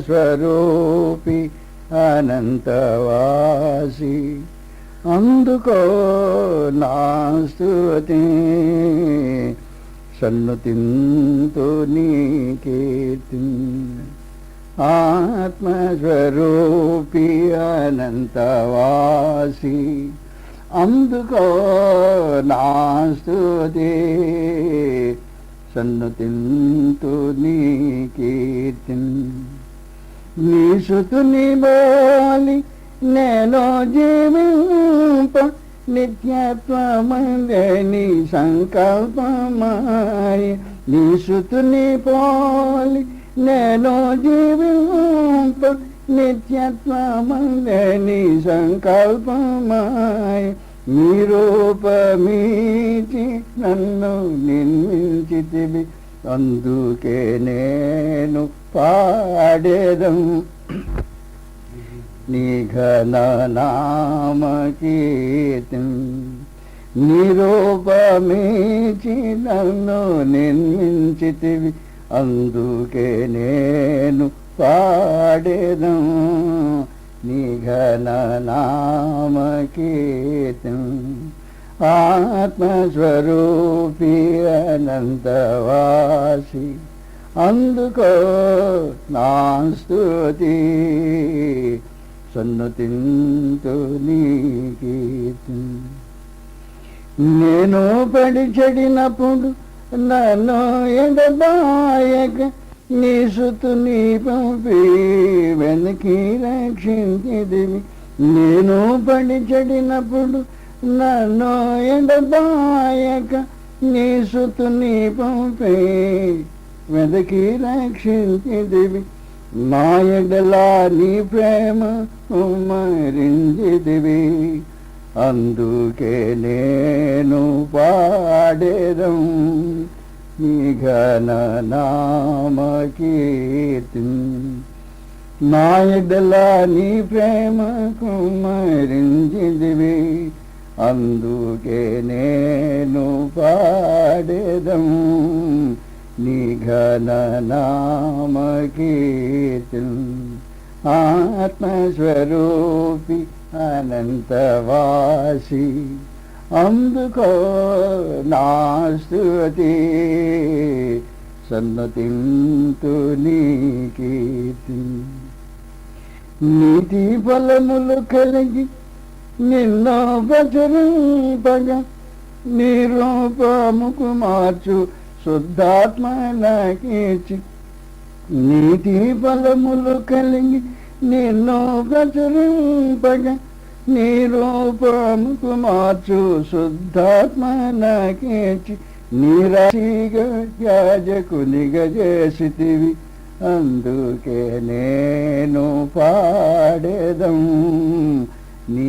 ఆత్మస్వరూపి అనంతవాసి అందుకో నా స్తుతి సన్నుతింతు నీ కీర్తి ఆత్మస్వరూపి అనంతవాసి అందుకో నా స్తుతి సన్నుతింతు నీ కీర్తి నీ సుతుని బోలి నేను జీవింప నిత్యత్వమందే నీ సంకల్పమాయ నీ సుతుని పోలి నేను జీవింప నిత్యత్వమందే నీ సంకల్పమాయ నీ రూపమీచి నన్ను నిర్మించితివి అందుకే నేను పాడేదం నీ ఘన నామ కీర్తి నీ రూపమీచి నన్ను నిర్మించితివి అందుకే నేను పాడేదం నీ ఘన నామ కీర్తి ఆత్మస్వరూపి అనంతవాసి అందుకో నా స్తుతి సన్నుతింతు నీ కీర్తి నేను పడి చెడినప్పుడు నన్ను ఎడబాయక నీ సుతుని పంపి వెనక్కి రక్షించిదివి నేను పడి చెడినప్పుడు నన్ను ఎడబాయక నీ సుతుని పంపి వెదకి రక్షించిదివి నా ఎడలా నీ ప్రేమ మరించిదివి అందుకే నేను పాడేదం నీ ఘన నామ కీర్తి నా ఎడలా నీ ప్రేమ మరించిదివి అందుకే నేను పాడేదం నీ ఘన నామ కీర్తి ఆత్మస్వరూపి అనంతవాసి అందుకో నా స్తుతి సన్నుతింతు నీ కీర్తి నీతి ఫలములు కలిగి నిన్ను ప్రచురింపగా నీ రూపముకు మార్చు శుద్ధాత్మ నాకిచ్చి నీతి ఫలములు కలిగి నిన్ను ప్రచురింపగా నీ రూపముకు మార్చు శుద్ధాత్మ నాకిచ్చి నీ రాశిగా యాజకునిగా చేసితివి అందుకే నేను పాడేదం నీ